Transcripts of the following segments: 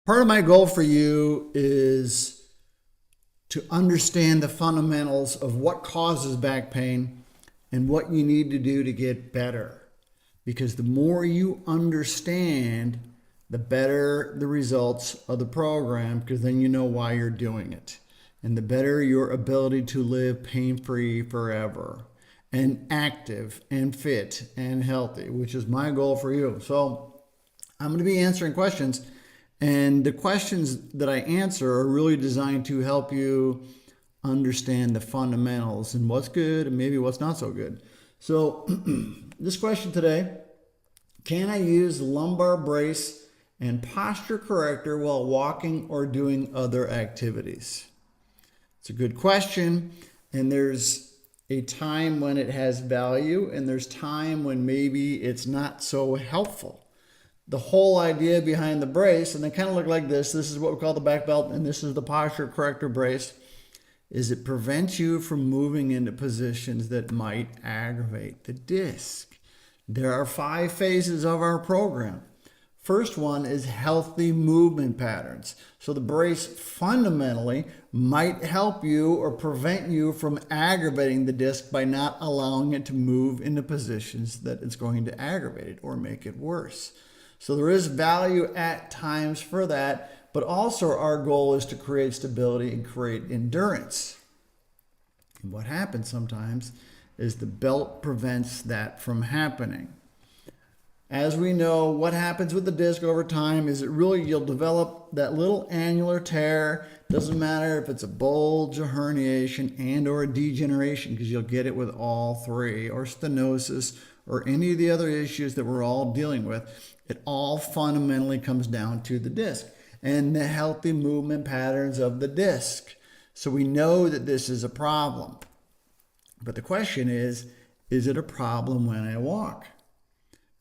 Part of my goal for you is to understand the fundamentals of what causes back pain and what you need to do to get better. Because the more you understand, the better the results of the program, because then you know why you're doing it. And the better your ability to live pain-free forever and active and fit and healthy, which is my goal for you. So I'm going to be answering questions, and the questions that I answer are really designed to help you understand the fundamentals and what's good and maybe what's not so good. So this question today: can I use lumbar brace and posture corrector while walking or doing other activities? It's a good question, and there's a time when it has value and there's time when maybe it's not so helpful. The whole idea behind the brace, and they kind of look like this is what we call the back belt, and this is the posture corrector brace, is it prevents you from moving into positions that might aggravate the disc. There are 5 phases of our program. First one is healthy movement patterns. So the brace fundamentally might help you or prevent you from aggravating the disc by not allowing it to move into positions that it's going to aggravate it or make it worse. So there is value at times for that, but also our goal is to create stability and create endurance. And what happens sometimes is the belt prevents that from happening. As we know, what happens with the disc over time is you'll develop that little annular tear. Doesn't matter if it's a bulge, a herniation, and or a degeneration, because you'll get it with all 3, or stenosis, or any of the other issues that we're all dealing with. It all fundamentally comes down to the disc and the healthy movement patterns of the disc. So we know that this is a problem. But the question is it a problem when I walk?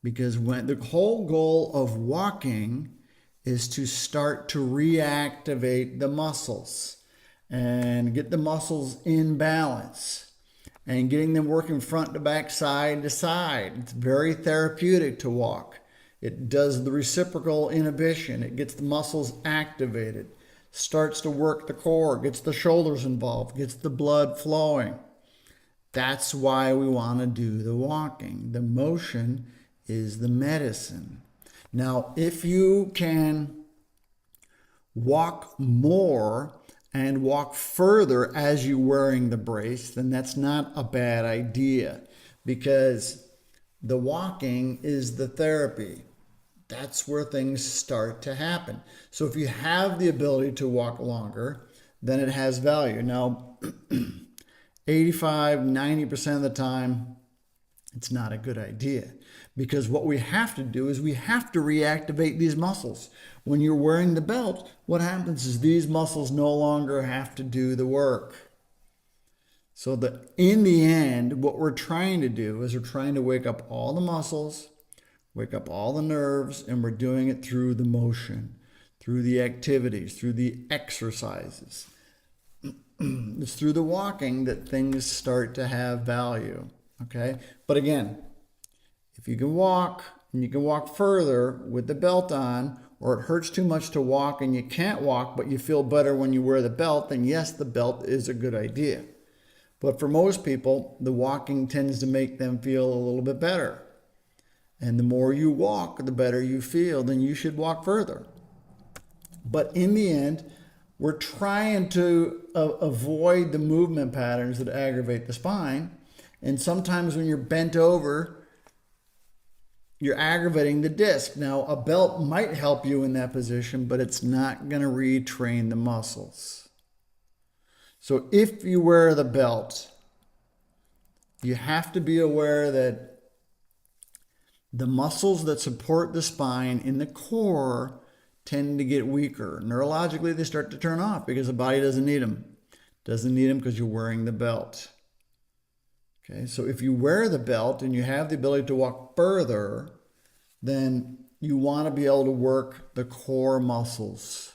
Because when the whole goal of walking is to start to reactivate the muscles and get the muscles in balance and getting them working front to back, side to side. It's very therapeutic to walk. It does the reciprocal inhibition. It gets the muscles activated, starts to work the core, gets the shoulders involved, gets the blood flowing. That's why we want to do the walking. The motion is the medicine. Now, if you can walk more and walk further as you're wearing the brace, then that's not a bad idea, because the walking is the therapy. That's where things start to happen. So if you have the ability to walk longer, then it has value. Now, 85-90% of the time, it's not a good idea, because what we have to do is we have to reactivate these muscles. When you're wearing the belt, what happens is these muscles no longer have to do the work. So that in the end, what we're trying to do is we're trying to wake up all the muscles, wake up all the nerves, and we're doing it through the motion, through the activities, through the exercises. It's through the walking that things start to have value. Okay, but again, if you can walk and you can walk further with the belt on, or it hurts too much to walk and you can't walk, but you feel better when you wear the belt, then yes, the belt is a good idea. But for most people, the walking tends to make them feel a little bit better. And the more you walk, the better you feel, then you should walk further. But in the end, we're trying to avoid the movement patterns that aggravate the spine. And sometimes when you're bent over, you're aggravating the disc. Now, a belt might help you in that position, but it's not going to retrain the muscles. So if you wear the belt, you have to be aware that the muscles that support the spine in the core tend to get weaker. Neurologically, they start to turn off because the body doesn't need them. Doesn't need them because you're wearing the belt. Okay, so if you wear the belt and you have the ability to walk further, then you want to be able to work the core muscles.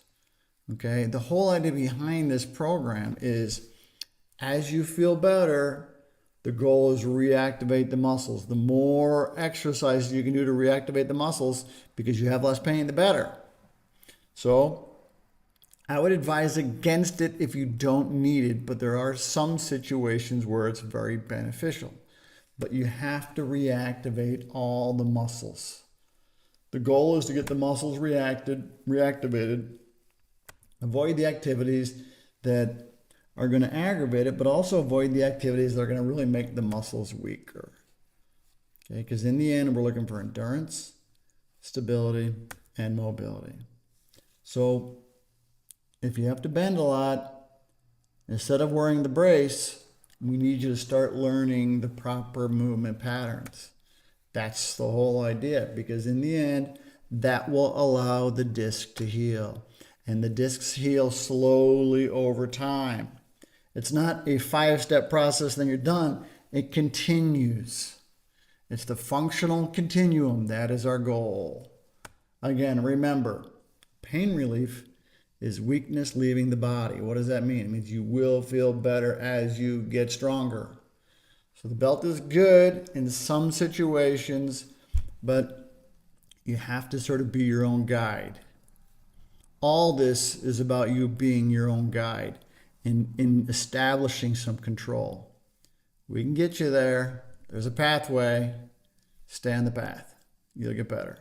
Okay, the whole idea behind this program is as you feel better, the goal is to reactivate the muscles. The more exercise you can do to reactivate the muscles because you have less pain, the better. So I would advise against it if you don't need it, but there are some situations where it's very beneficial. But you have to reactivate all the muscles. The goal is to get the muscles reactivated, avoid the activities that are going to aggravate it, but also avoid the activities that are going to really make the muscles weaker. Okay, because in the end, we're looking for endurance, stability, and mobility. So if you have to bend a lot, instead of wearing the brace, we need you to start learning the proper movement patterns. That's the whole idea, because in the end, that will allow the disc to heal. And the discs heal slowly over time. It's not a 5-step process, then you're done. It continues. It's the functional continuum. That is our goal. Again, remember, pain relief is weakness leaving the body. What does that mean? It means you will feel better as you get stronger. So the belt is good in some situations, but you have to sort of be your own guide. All this is about you being your own guide in establishing some control. We can get you there. There's a pathway. Stay on the path. You'll get better.